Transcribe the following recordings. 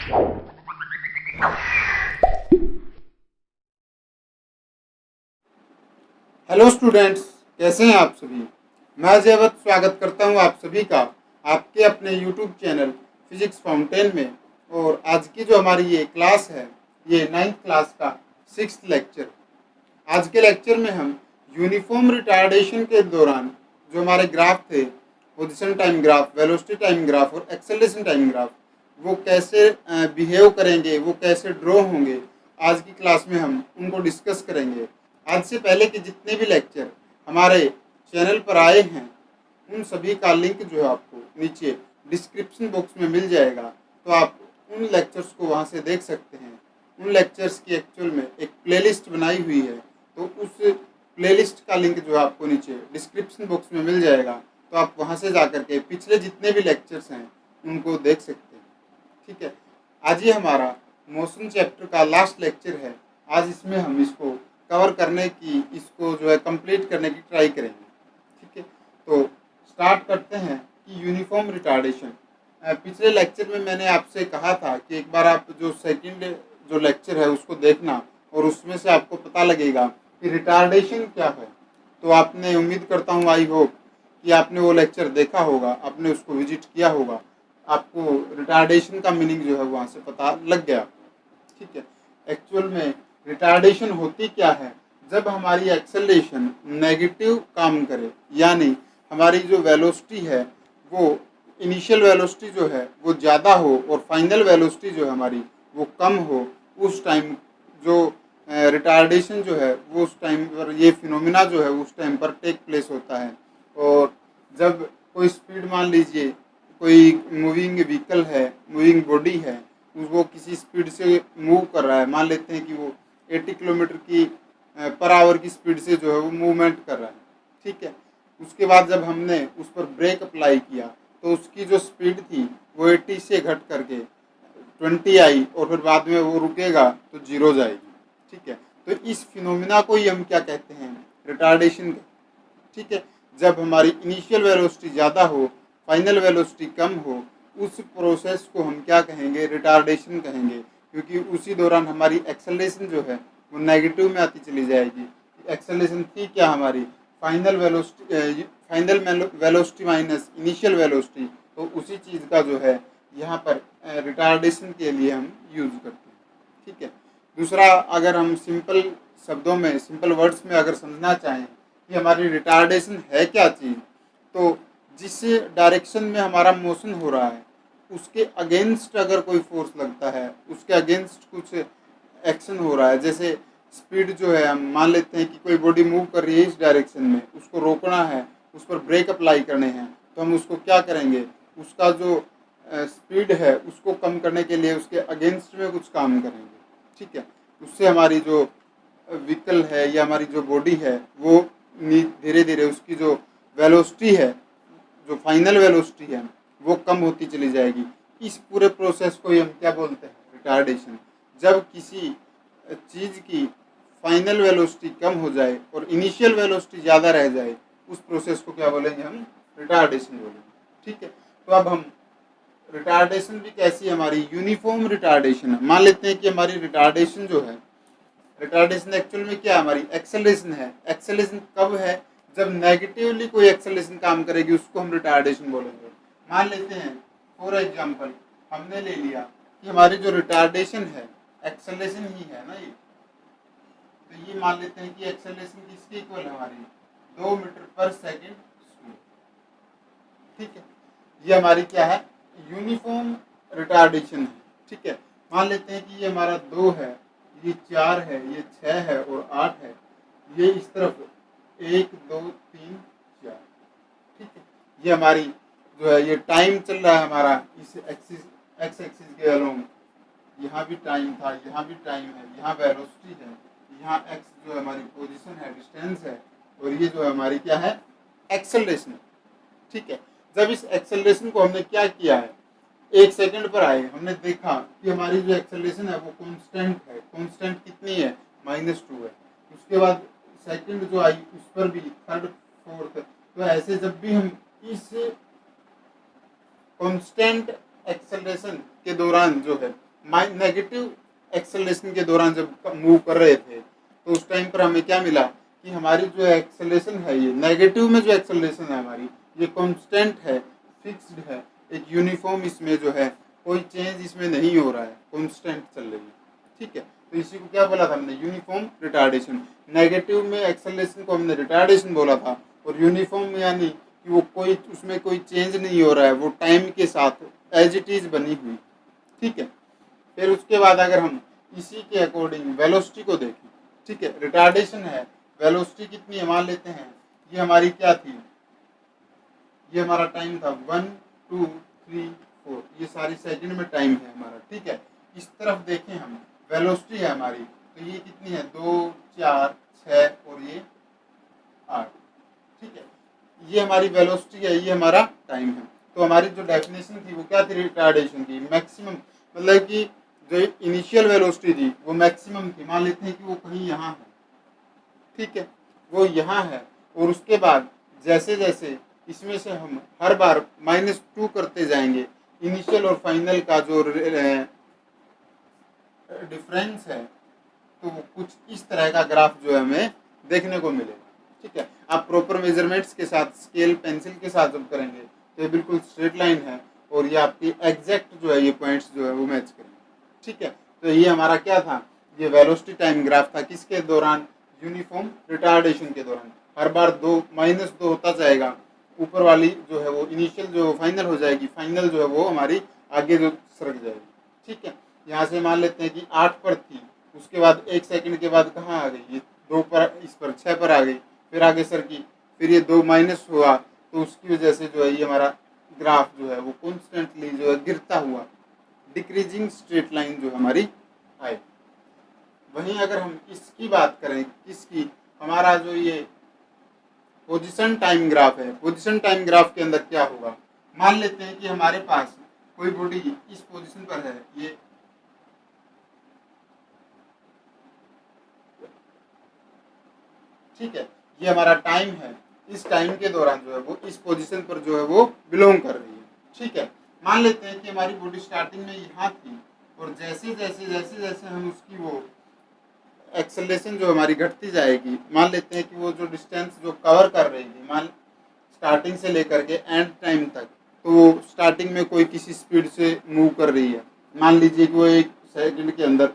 Hello students, कैसे हैं आप सभी। मैं जयवत स्वागत करता हूं आप सभी का आपके अपने यूट्यूब चैनल फिजिक्स फाउंटेन में। और आज की जो हमारी ये क्लास है, ये 9th क्लास का 6th लेक्चर। आज के लेक्चर में हम यूनिफॉर्म रिटार्डेशन के दौरान जो हमारे ग्राफ थे, position time graph, velocity time graph और एक्सेलरेशन टाइम ग्राफ, वो कैसे बिहेव करेंगे, वो कैसे ड्रॉ होंगे, आज की क्लास में हम उनको डिस्कस करेंगे। आज से पहले के जितने भी लेक्चर हमारे चैनल पर आए हैं, उन सभी का लिंक जो है आपको नीचे डिस्क्रिप्शन बॉक्स में मिल जाएगा, तो आप उन लेक्चर्स को वहाँ से देख सकते हैं। उन लेक्चर्स की एक्चुअल में एक प्लेलिस्ट बनाई हुई है, तो उस प्लेलिस्ट का लिंक जो है आपको नीचे डिस्क्रिप्शन बॉक्स में मिल जाएगा, तो आप वहाँ से जा करके पिछले जितने भी लेक्चर्स हैं उनको देख सकते हैं। ठीक है, आज ये हमारा मोशन चैप्टर का लास्ट लेक्चर है। आज इसमें हम इसको कवर करने की, इसको जो है कंप्लीट करने की ट्राई करेंगे। ठीक है, तो स्टार्ट करते हैं कि यूनिफॉर्म रिटार्डेशन। पिछले लेक्चर में मैंने आपसे कहा था कि एक बार आप जो सेकंड जो लेक्चर है उसको देखना, और उसमें से आपको पता लगेगा कि रिटार्डेशन क्या है। तो आपने, उम्मीद करता हूँ, आई होप कि आपने वो लेक्चर देखा होगा, आपने उसको विजिट किया होगा, आपको रिटार्डेशन का मीनिंग जो है वहाँ से पता लग गया। ठीक है, एक्चुअल में रिटार्डेशन होती क्या है, जब हमारी एक्सेलरेशन नेगेटिव काम करे, यानी हमारी जो वेलोसिटी है वो इनिशियल वेलोसिटी जो है वो ज़्यादा हो और फाइनल वेलोसिटी जो है हमारी वो कम हो, उस टाइम जो रिटार्डेशन जो है वो उस टाइम पर, ये फिनोमिना जो है उस टाइम पर टेक प्लेस होता है। और जब कोई स्पीड, मान लीजिए कोई मूविंग व्हीकल है, मूविंग बॉडी है, वो किसी स्पीड से मूव कर रहा है, मान लेते हैं कि वो 80 किलोमीटर की पर आवर की स्पीड से जो है वो मूवमेंट कर रहा है। ठीक है, उसके बाद जब हमने उस पर ब्रेक अप्लाई किया तो उसकी जो स्पीड थी वो 80 से घट करके 20 आई, और फिर बाद में वो रुकेगा तो 0 जाएगी। ठीक है, तो इस फिनोमिना को ही हम क्या कहते हैं, रिटार्डेशन। ठीक है, जब हमारी इनिशियल वेलोसिटी ज़्यादा हो, फाइनल वेलोसिटी कम हो, उस प्रोसेस को हम क्या कहेंगे, रिटार्डेशन कहेंगे, क्योंकि उसी दौरान हमारी एक्सेलरेशन जो है वो नेगेटिव में आती चली जाएगी। एक्सेलरेशन थी क्या हमारी, final velocity minus initial velocity, तो उसी चीज़ का जो है यहाँ पर रिटार्डेशन के लिए हम यूज करते हैं। ठीक है, दूसरा, अगर हम सिंपल शब्दों में, सिंपल वर्ड्स में अगर समझना चाहें कि हमारी रिटार्डेशन है क्या चीज़, तो जिस डायरेक्शन में हमारा मोशन हो रहा है उसके अगेंस्ट अगर कोई फोर्स लगता है, उसके अगेंस्ट कुछ एक्शन हो रहा है, जैसे स्पीड जो है, हम मान लेते हैं कि कोई बॉडी मूव कर रही है इस डायरेक्शन में, उसको रोकना है, उस पर ब्रेक अप्लाई करने हैं, तो हम उसको क्या करेंगे, उसका जो स्पीड है उसको कम करने के लिए उसके अगेंस्ट में कुछ काम करेंगे। ठीक है, उससे हमारी जो व्हीकल है या हमारी जो बॉडी है वो धीरे धीरे उसकी जो वेलोसिटी है, जो फाइनल वेलोसिटी है, वो कम होती चली जाएगी। इस पूरे प्रोसेस को ही हम क्या बोलते हैं, रिटार्डेशन। जब किसी चीज़ की फाइनल वेलोसिटी कम हो जाए और इनिशियल वेलोसिटी ज़्यादा रह जाए, उस प्रोसेस को क्या बोलेंगे, हम रिटार्डेशन बोलेंगे। ठीक है, तो अब हम रिटार्डेशन भी कैसी, हमारी यूनिफॉर्म रिटार्डेशन है। मान लेते हैं कि हमारी रिटार्डेशन जो है, रिटार्डेशन एक्चुअल में क्या है, हमारी एक्सेलरेशन है। एक्सेलरेशन कब है, जब नेगेटिवली कोई एक्सेलरेशन काम करेगी, उसको हम रिटार्डेशन बोलेंगे। मान लेते हैं फॉर एग्जांपल, हमने ले लिया कि हमारी जो रिटार्डेशन है एक्सेलरेशन ही है ना, ये तो ये मान लेते हैं कि एक्सेलरेशन किसके इक्वल है, हमारी 2 मीटर पर सेकेंड स्क्वायर। ठीक है, ये हमारी क्या है, यूनिफॉर्म रिटार्डेशन है। ठीक है, मान लेते हैं कि ये हमारा 2 है, ये 4 है, ये 6 है और 8 है, ये इस तरफ 1 2 3 4। ठीक है, ये हमारी जो है ये टाइम चल रहा है हमारा इस एक्सिस, एक्स एक्सिस के अलोंग। यहाँ भी टाइम था, यहाँ भी टाइम है, यहाँ वेलोसिटी है, यहाँ एक्स जो है हमारी पोजीशन है, डिस्टेंस है, और ये जो है हमारी क्या है, एक्सेलरेशन। ठीक है, जब इस एक्सेलरेशन को हमने क्या किया है, 1 सेकंड पर आए, हमने देखा कि हमारी जो एक्सेलरेशन है वो कांस्टेंट है। कांस्टेंट कितनी है, -2 है। उसके बाद सेकंड जो आई उस पर भी, थर्ड फोर्थ, तो ऐसे जब भी हम इस कांस्टेंट एक्सेलरेशन के दौरान जो है नेगेटिव एक्सेलरेशन के दौरान जब मूव कर रहे थे तो उस टाइम पर हमें क्या मिला कि हमारी जो एक्सेलरेशन है, ये नेगेटिव में जो एक्सेलरेशन है हमारी, ये कांस्टेंट है, फिक्स्ड है, एक यूनिफॉर्म इसमें जो है कोई चेंज इसमें नहीं हो रहा है, कांस्टेंट चल रही है। ठीक है, तो इसी को क्या बोला था हमने, यूनिफॉर्म रिटार्डेशन। नेगेटिव में एक्सेलरेशन को हमने रिटार्डेशन बोला था, और यूनिफॉर्म में यानी कि वो कोई उसमें कोई चेंज नहीं हो रहा है, वो टाइम के साथ एज इट इज बनी हुई। ठीक है, फिर उसके बाद अगर हम इसी के अकॉर्डिंग वेलोसिटी को देखें, ठीक है, रिटार्डेशन है, वेलोसिटी कितनी है मान लेते हैं, ये हमारी क्या थी, ये हमारा टाइम था 1 2 3 4, ये सारी सेकंड में टाइम है हमारा। ठीक है, इस तरफ देखें हम, वेलोसिटी है हमारी, तो ये कितनी है 2 4 6 और ये 8। ठीक है, ये हमारी वेलोसिटी है, ये हमारा टाइम है। तो हमारी जो डेफिनेशन थी वो क्या थी रिटार्डेशन की, मैक्सिमम, मतलब कि जो इनिशियल वेलोसिटी थी वो मैक्सिमम थी, मान लेते हैं कि वो कहीं यहाँ है। ठीक है, वो यहाँ है, और उसके बाद जैसे जैसे इसमें से हम हर बार -2 करते जाएंगे, इनिशियल और फाइनल का जो डिफरेंस है, तो वो कुछ इस तरह का ग्राफ जो है हमें देखने को मिलेगा। ठीक है, आप प्रॉपर मेजरमेंट्स के साथ स्केल पेंसिल के साथ जब करेंगे तो ये बिल्कुल स्ट्रेट लाइन है, और ये आपकी एग्जैक्ट जो है ये पॉइंट्स जो है वो मैच करेंगे। ठीक है, तो ये हमारा क्या था, ये वेलोसिटी टाइम ग्राफ था, किसके दौरान, यूनिफॉर्म रिटार्डेशन के दौरान। हर बार -2 होता जाएगा, ऊपर वाली जो है वो इनिशियल जो फाइनल हो जाएगी, फाइनल जो है वो हमारी आगे जो सरक जाएगी। ठीक है, यहाँ से मान लेते हैं कि 8 पर थी, उसके बाद 1 सेकंड के बाद कहाँ आ गई, ये 2 पर, इस पर 6 पर आ गई, फिर आगे सरकी, फिर ये 2 माइनस हुआ, तो उसकी वजह से जो है ये हमारा ग्राफ जो है वो कॉन्स्टेंटली जो है गिरता हुआ डिक्रीजिंग स्ट्रेट लाइन जो हमारी आए। वहीं अगर हम इसकी बात करें, किसकी, हमारा जो ये पोजीशन टाइम ग्राफ है, पोजीशन टाइम ग्राफ के अंदर क्या होगा, मान लेते हैं कि हमारे पास कोई बॉडी इस पोजीशन पर है, ये ठीक है, ये हमारा टाइम है, इस टाइम के दौरान जो है वो इस पोजीशन पर जो है वो बिलोंग कर रही है। ठीक है, मान लेते हैं कि हमारी बॉडी स्टार्टिंग में यहाँ थी, और जैसे जैसे जैसे जैसे हम उसकी वो एक्सेलरेशन जो हमारी घटती जाएगी, मान लेते हैं कि वो जो डिस्टेंस जो कवर कर रही थी, मान स्टार्टिंग से लेकर के एंड टाइम तक, तो वो स्टार्टिंग में कोई किसी स्पीड से मूव कर रही है, मान लीजिए कि वो 1 सेकंड के अंदर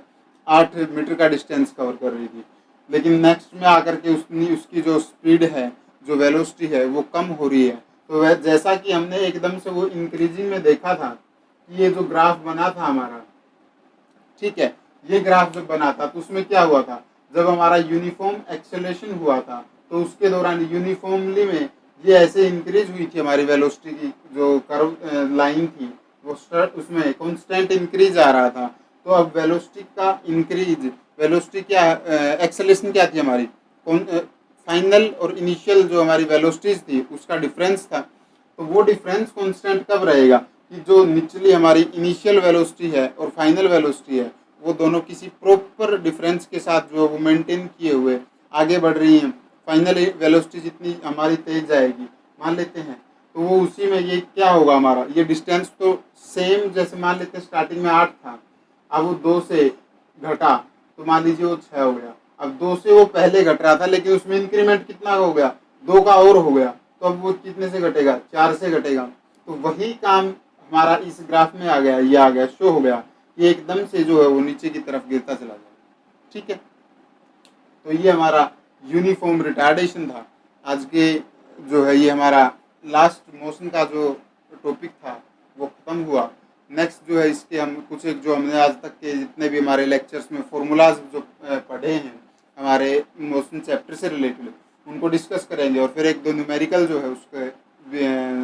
8 मीटर का डिस्टेंस कवर कर रही थी, लेकिन नेक्स्ट में आकर के उसकी जो स्पीड है, जो वेलोसिटी है वो कम हो रही है। तो वह जैसा कि हमने एकदम से वो इंक्रीजिंग में देखा था कि ये जो ग्राफ बना था हमारा, ठीक है, ये ग्राफ जब बना था तो उसमें क्या हुआ था, जब हमारा यूनिफॉर्म एक्सेलरेशन हुआ था तो उसके दौरान यूनिफॉर्मली में ये ऐसे इंक्रीज हुई थी, हमारी वेलोसिटी की जो कर्व लाइन थी वो उसमें कांस्टेंट इंक्रीज आ रहा था। तो अब वेलोसिटी का इंक्रीज, वेलोसिटी क्या, एक्सेलरेशन क्या थी हमारी, फाइनल और इनिशियल जो हमारी वेलोसिटीज थी उसका डिफरेंस था। तो वो डिफरेंस कांस्टेंट कब रहेगा, कि जो निचली हमारी इनिशियल वेलोसिटी है और फाइनल वेलोसिटी है वो दोनों किसी प्रॉपर डिफरेंस के साथ जो वो मेंटेन किए हुए आगे बढ़ रही हैं। फाइनल वेलोसिटी जितनी हमारी तेज जाएगी मान लेते हैं, तो वो उसी में ये क्या होगा, हमारा ये डिस्टेंस तो सेम, जैसे मान लेते हैं स्टार्टिंग में 8 था, अब वो 2 से घटा तो मान लीजिए वो 6 हो गया। अब 2 से वो पहले घट रहा था लेकिन उसमें इंक्रीमेंट कितना हो गया, 2 का और हो गया, तो अब वो कितने से घटेगा, 4 से घटेगा। तो वही काम हमारा इस ग्राफ में आ गया, ये आ गया, शो हो गया कि एकदम से जो है वो नीचे की तरफ गिरता चला जाएगा। ठीक है, तो ये हमारा यूनिफॉर्म रिटार्डेशन था। आज के जो है ये हमारा लास्ट मोशन का जो टॉपिक था वो खत्म हुआ। नेक्स्ट जो है इसके हम कुछ एक जो हमने आज तक के जितने भी हमारे लेक्चर्स में फॉर्मूलाज जो पढ़े हैं हमारे मोशन चैप्टर से रिलेटेड, उनको डिस्कस करेंगे, और फिर 1-2 न्यूमेरिकल जो है उसके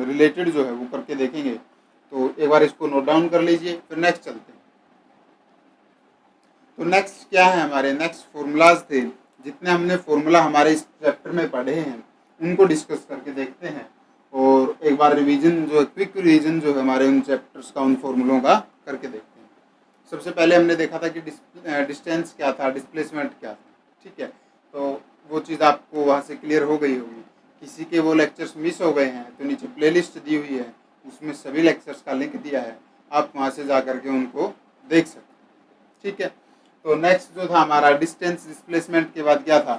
रिलेटेड जो है वो करके देखेंगे। तो एक बार इसको नोट डाउन कर लीजिए, फिर नेक्स्ट चलते हैं। तो नेक्स्ट क्या है, हमारे नेक्स्ट फॉर्मूलाज थे, जितने हमने फॉर्मूला हमारे इस चैप्टर में पढ़े हैं उनको डिस्कस करके देखते हैं, और एक बार रिवीजन जो है, क्विक रिवीजन जो है हमारे उन चैप्टर्स का, उन फॉर्मूलों का करके देखते हैं। सबसे पहले हमने देखा था कि डिस्टेंस क्या था, डिस्प्लेसमेंट क्या था। ठीक है, तो वो चीज़ आपको वहाँ से क्लियर हो गई होगी। किसी के वो लेक्चर्स मिस हो गए हैं तो नीचे प्लेलिस्ट दी हुई है, उसमें सभी लेक्चर्स का लिंक दिया है, आप वहाँ से जा कर के उनको देख सकते हैं। ठीक है। तो नेक्स्ट जो था हमारा डिस्टेंस डिस्प्लेसमेंट के बाद क्या था,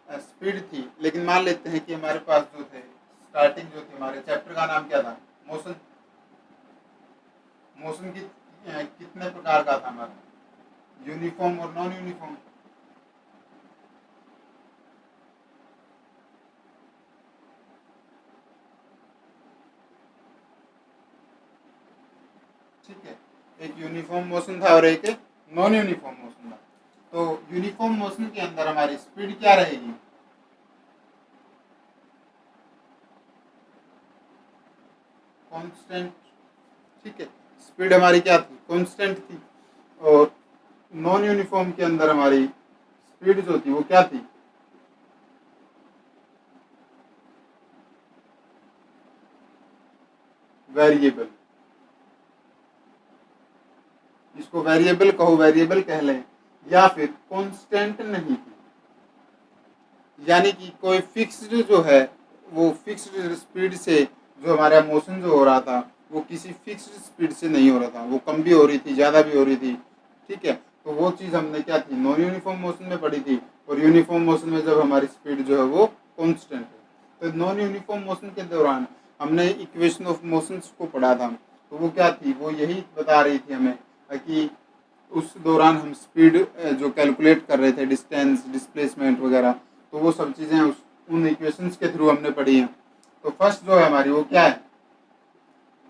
स्पीड थी। लेकिन मान लेते हैं कि हमारे पास जो थे स्टार्टिंग जो थी, हमारे चैप्टर का नाम क्या था, मोशन। मोशन की कितने प्रकार का था हमारा, यूनिफॉर्म और नॉन यूनिफॉर्म। ठीक है, एक यूनिफॉर्म मोशन था और एक नॉन यूनिफॉर्म मोशन था। तो यूनिफॉर्म मोशन के अंदर हमारी स्पीड क्या रहेगी, कांस्टेंट। ठीक है, स्पीड हमारी क्या थी, कांस्टेंट थी। और नॉन यूनिफॉर्म के अंदर हमारी स्पीड जो थी वो क्या थी, वेरिएबल। इसको वेरिएबल कहो, वेरिएबल कह लें, या फिर कांस्टेंट नहीं थी। यानी कि कोई फिक्स्ड जो है, वो फिक्स्ड स्पीड से जो हमारा मोशन जो हो रहा था वो किसी फिक्स्ड स्पीड से नहीं हो रहा था, वो कम भी हो रही थी, ज़्यादा भी हो रही थी। ठीक है, तो वो चीज़ हमने क्या थी, नॉन यूनिफॉर्म मोशन में पढ़ी थी। और यूनिफॉर्म मोशन में जब हमारी स्पीड जो है वो कॉन्स्टेंट है। तो नॉन यूनिफॉर्म मोशन के दौरान हमने इक्वेशन ऑफ मोशंस को पढ़ा था। तो वो क्या थी, वो यही बता रही थी हमें कि उस दौरान हम स्पीड जो कैलकुलेट कर रहे थे, डिस्टेंस डिस्प्लेसमेंट वगैरह, तो वो सब चीज़ें उस उन इक्वेशंस के थ्रू हमने पढ़ी हैं। तो फर्स्ट जो है हमारी वो क्या है,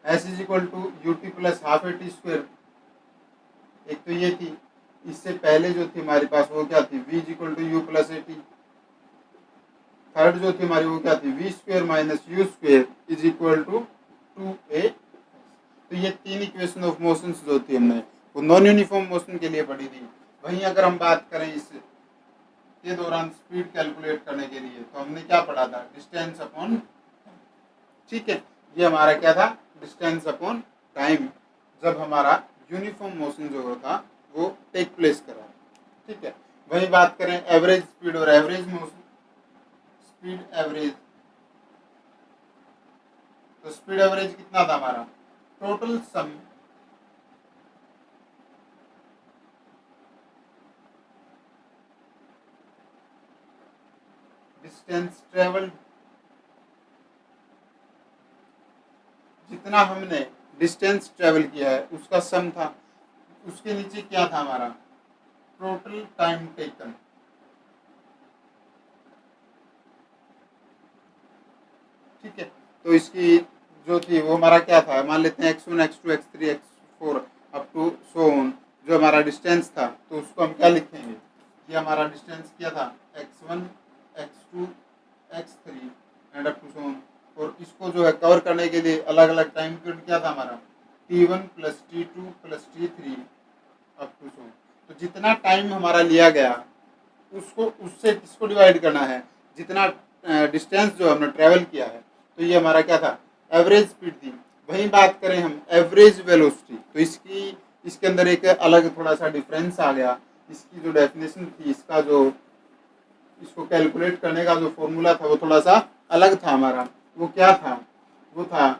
S is equal to U T plus half A T square. एक तो ये थी। इससे पहले जो थी हमारे पास वो क्या थी, V is equal to U plus A T. Third जो थी हमारी वो क्या थी, V square minus U square is equal to 2a। तो ये तीन इक्वेशन ऑफ मोशंस जो थी हमने वो नॉन यूनिफॉर्म मोशन के लिए पढ़ी थी। वहीं अगर हम बात करें इस के दौरान स्पीड कैलकुलेट करने के लिए, तो हमने क्या पढ़ा था, डिस्टेंस अपॉन। ठीक है, ये हमारा क्या था, डिस्टेंस अपॉन टाइम, जब हमारा यूनिफॉर्म मोशन जो होता वो टेक प्लेस करा। ठीक है, वही बात करें एवरेज स्पीड और एवरेज मोशन, स्पीड एवरेज। तो स्पीड एवरेज कितना था हमारा, टोटल सम डिस्टेंस ट्रेवल्ड, जितना हमने डिस्टेंस ट्रेवल किया है उसका सम था। उसके नीचे क्या था हमारा, टोटल टाइम टेकन। ठीक है, तो इसकी जो थी वो हमारा क्या था, मान लेते हैं x1 x2 x3 x4 up to so on, जो हमारा डिस्टेंस था, तो उसको हम क्या लिखेंगे, ये हमारा डिस्टेंस क्या था, x1 x2 x3 and up to so on. और इसको जो है कवर करने के लिए अलग अलग टाइम पीरियड क्या था हमारा, t1 plus t2 plus t3 up to so on. तो जितना टाइम हमारा लिया गया उसको उससे किसको डिवाइड करना है, जितना डिस्टेंस जो हमने ट्रेवल किया है। तो ये हमारा क्या था, एवरेज स्पीड थी। वहीं बात करें हम एवरेज वेलोसिटी, तो इसके अंदर एक अलग थोड़ा सा डिफरेंस आ गया। इसकी जो डेफिनेशन थी, इसका जो इसको कैलकुलेट करने का जो फॉर्मूला था वो थोड़ा सा अलग था हमारा। वो क्या था, वो था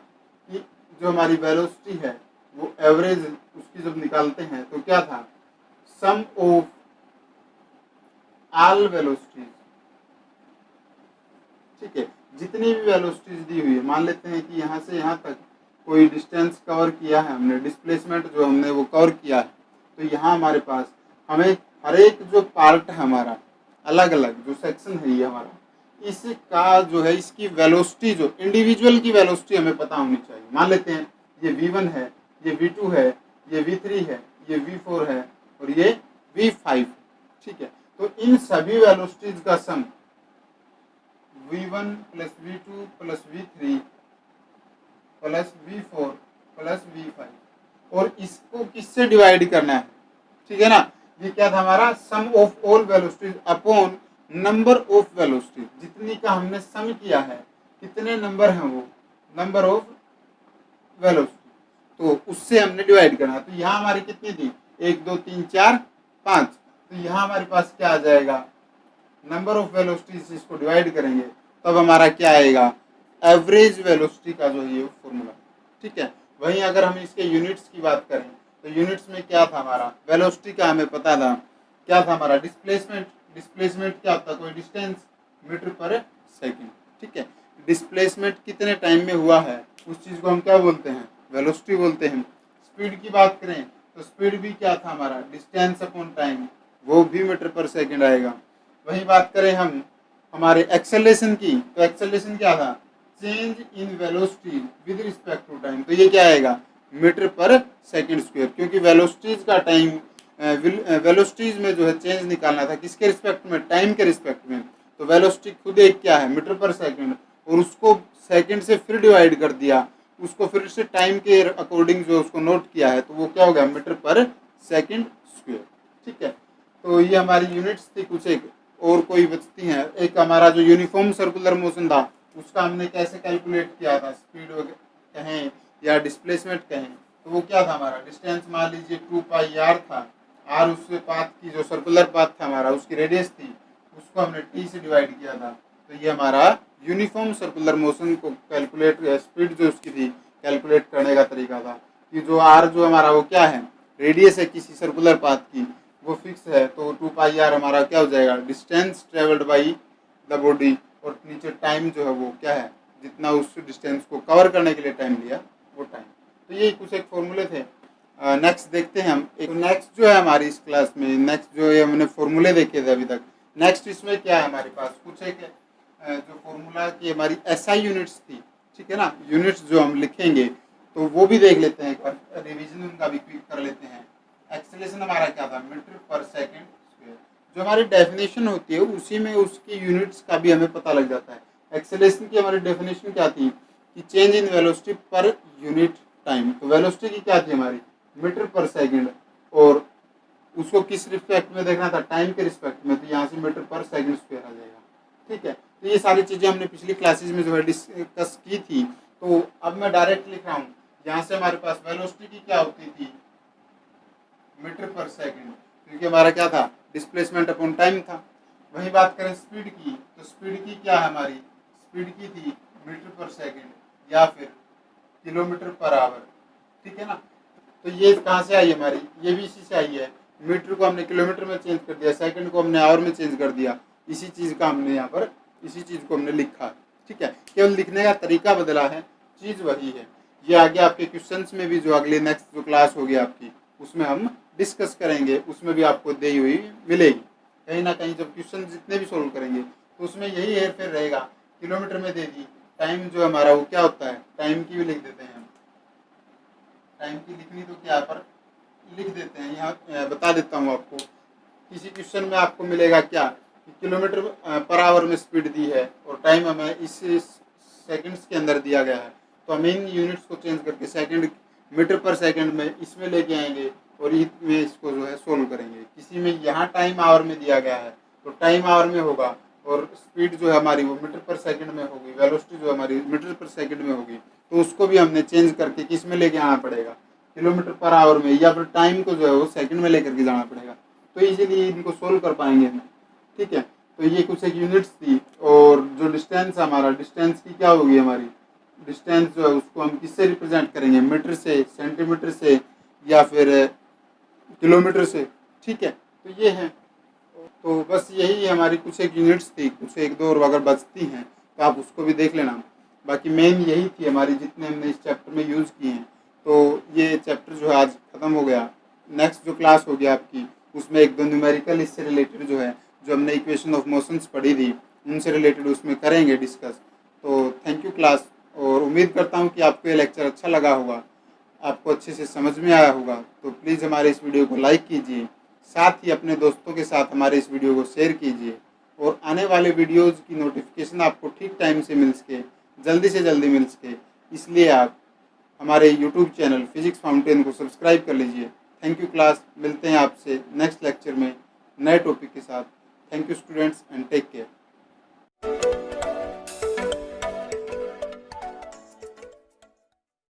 कि जो हमारी वेलोसिटी है वो एवरेज उसकी जब निकालते हैं तो क्या था, सम ऑफ ऑल वेलोसिटीज। ठीक है, जितनी भी वेलोसिटीज दी हुई है, मान लेते हैं कि यहाँ से यहाँ तक कोई डिस्टेंस कवर किया है हमने, डिस्प्लेसमेंट जो हमने वो कवर किया है, तो यहाँ हमारे पास हमें हर एक जो पार्ट है हमारा, अलग अलग जो सेक्शन है ये हमारा, इसका जो है इसकी वेलोसिटी, जो इंडिविजुअल की वेलोसिटी हमें पता होनी चाहिए। मान लेते हैं ये v1 है, ये v2 है, ये v3 है, ये v4 है और ये v5। ठीक है, तो इन सभी वेलोसिटीज का सम v1 plus v2 plus v3 plus v4 plus v5, और इसको किससे डिवाइड करना है। ठीक है ना, ये क्या था हमारा, sum of all velocities upon number of velocities. जितनी का हमने सम किया है, कितने नंबर हैं वो, नंबर ऑफ वेलोसिटी, तो उससे हमने डिवाइड करना है। तो यहाँ हमारी कितनी थी, 1 2 3 4 5। तो यहाँ हमारे पास क्या आ जाएगा, नंबर ऑफ वेलोसिटीज, इसको डिवाइड करेंगे तब हमारा क्या आएगा, एवरेज वेलोसिटी का जो ये फॉर्मूला। ठीक है, वहीं अगर हम इसके यूनिट्स की बात करें तो यूनिट्स में क्या था हमारा, वेलोसिटी का हमें पता था, क्या था हमारा डिस्प्लेसमेंट, डिस्प्लेसमेंट क्या होता है, कोई डिस्टेंस मीटर पर सेकंड, ठीक है। डिस्प्लेसमेंट कितने टाइम में हुआ है उस चीज़ को हम क्या बोलते हैं, वेलोसिटी बोलते हैं। स्पीड की बात करें तो स्पीड भी क्या था हमारा, डिस्टेंस अपॉन टाइम, वो भी मीटर पर सेकंड आएगा। वही बात करें हम हमारे एक्सेलरेशन की, तो एक्सेलरेशन क्या था, change in velocity with respect to time, तो ये क्या आएगा, मीटर पर सेकंड स्क्वायर, क्योंकि वेलोसिटीज का टाइम, वेलोसिटीज में जो है चेंज निकालना था किसके रिस्पेक्ट में, टाइम के रिस्पेक्ट में। तो वेलोसिटी खुद एक क्या है, मीटर पर सेकंड, और उसको सेकंड से फिर डिवाइड कर दिया, उसको फिर से टाइम के अकॉर्डिंग जो उसको नोट किया है, तो वो क्या हो गया, मीटर पर सेकंड स्क्वायर, ठीक है। तो ये हमारी यूनिट्स थी कुछ एक, और कोई बचती हैं, एक हमारा जो यूनिफॉर्म सर्कुलर मोशन था उसका हमने कैसे कैलकुलेट किया था, स्पीड कहें या डिस्प्लेसमेंट कहें, तो वो क्या था हमारा, डिस्टेंस मान लीजिए 2πr था, आर उससे पाथ की जो सर्कुलर पाथ था हमारा, उसकी रेडियस थी, उसको हमने टी से डिवाइड किया था। तो ये हमारा यूनिफॉर्म सर्कुलर मोशन को कैलकुलेट, स्पीड जो उसकी थी कैलकुलेट करने का तरीका था, कि जो आर जो हमारा वो क्या है, रेडियस है किसी सर्कुलर पाथ की, वो फिक्स है, तो 2πr हमारा क्या हो जाएगा, distance travelled by the body, और नीचे टाइम जो है वो क्या है, जितना उस डिस्टेंस को कवर करने के लिए टाइम लिया वो टाइम। तो ये कुछ एक फॉर्मूले थे। नेक्स्ट देखते हैं हम, एक नेक्स्ट जो है हमारी इस क्लास में, नेक्स्ट जो है हमने फॉर्मूले देखे थे अभी तक, नेक्स्ट इसमें क्या है हमारे पास, कुछ एक जो फॉर्मूला की हमारी एसआई यूनिट्स थी, ठीक है ना, यूनिट्स जो हम लिखेंगे तो वो भी देख लेते हैं, एक बार रिविजन उनका भी क्विक कर लेते हैं। एक्सेलरेशन हमारा क्या था, मीटर पर सेकंड स्क्वायर, जो हमारी डेफिनेशन होती है उसी में उसकी यूनिट्स का भी हमें पता लग जाता है। एक्सेलरेशन की हमारी डेफिनेशन क्या थी, कि change in velocity per unit time, तो वेलोसिटी की क्या थी हमारी, मीटर पर सेकंड, और उसको किस रिस्पेक्ट में देखना था, टाइम के रिस्पेक्ट में, तो यहाँ से मीटर पर सेकंड स्क्वायर आ जाएगा, ठीक है। तो ये सारी चीज़ें हमने पिछली क्लासेज में जो है डिस्कस की थी, तो अब मैं डायरेक्ट लिख रहा हूँ, यहाँ से हमारे पास वेलोसिटी की क्या होती थी, मीटर पर सेकंड, क्योंकि हमारा क्या था, डिस्प्लेसमेंट अपॉन टाइम था। वही बात करें स्पीड की, तो स्पीड की क्या है हमारी, स्पीड की थी मीटर पर सेकंड या फिर किलोमीटर पर आवर, ठीक है ना। तो ये कहाँ से आई हमारी, ये भी इसी से आई है, मीटर को हमने किलोमीटर में चेंज कर दिया, सेकंड को हमने आवर में चेंज कर दिया, इसी चीज़ का हमने यहाँ पर, इसी चीज़ को हमने लिखा, ठीक है, केवल लिखने का तरीका बदला है, चीज़ वही है। ये आगे आपके क्वेश्चंस में भी जो अगले नेक्स्ट जो क्लास होगी आपकी, उसमें हम डिस्कस करेंगे, उसमें भी आपको दी हुई मिलेगी, कहीं ना कहीं जब क्वेश्चन जितने भी सोल्व करेंगे तो उसमें यही हेर फेर रहेगा, किलोमीटर में दे दी, टाइम जो हमारा वो क्या होता है, टाइम की भी लिख देते हैं हम, टाइम की लिखनी तो क्या पर लिख देते हैं, यहाँ बता देता हूँ आपको, किसी क्वेश्चन में आपको मिलेगा क्या, कि किलोमीटर पर आवर में स्पीड दी है और टाइम हमें इस सेकंड्स के अंदर दिया गया है, तो हम इन यूनिट्स को चेंज करके सेकंड, मीटर पर सेकंड में इसमें लेके आएंगे और में इसको जो है सोल्व करेंगे। किसी में यहाँ टाइम आवर में दिया गया है तो टाइम आवर में होगा, और स्पीड जो है हमारी वो मीटर पर सेकंड में होगी, वेलोसिटी जो हमारी मीटर पर सेकंड में होगी, तो उसको भी हमने चेंज करके किस में लेके आना पड़ेगा, किलोमीटर पर आवर में, या फिर टाइम को जो है वो सेकंड में लेकर के जाना पड़ेगा, तो इसीलिए इनको सोल्व कर पाएंगे हम, ठीक है। तो ये कुछ एक यूनिट्स थी, और जो डिस्टेंस हमारा, डिस्टेंस की क्या होगी हमारी, डिस्टेंस जो है उसको हम किससे रिप्रेजेंट करेंगे, मीटर से, सेंटीमीटर से, या फिर किलोमीटर से, ठीक है। तो ये है, तो बस यही हमारी कुछ एक यूनिट्स थी, कुछ एक दो और अगर बचती हैं तो आप उसको भी देख लेना, बाकी मेन यही थी हमारी जितने हमने इस चैप्टर में यूज़ किए हैं। तो ये चैप्टर जो है आज ख़त्म हो गया। नेक्स्ट जो क्लास होगी आपकी उसमें एक दो न्यूमेरिकल इससे रिलेटेड जो है, जो हमने इक्वेशन ऑफ मोशंस पढ़ी थी उनसे रिलेटेड उसमें करेंगे डिस्कस। तो थैंक यू क्लास, और उम्मीद करता हूँ कि आपको ये लेक्चर अच्छा लगा होगा, आपको अच्छे से समझ में आया होगा। तो प्लीज़ हमारे इस वीडियो को लाइक कीजिए, साथ ही अपने दोस्तों के साथ हमारे इस वीडियो को शेयर कीजिए, और आने वाले वीडियोज़ की नोटिफिकेशन आपको ठीक टाइम से मिल सके, जल्दी से जल्दी मिल सके, इसलिए आप हमारे यूट्यूब चैनल फिजिक्स फाउंटेन को सब्सक्राइब कर लीजिए। थैंक यू क्लास, मिलते हैं आपसे नेक्स्ट लेक्चर में नए टॉपिक के साथ। Thank you students and take care.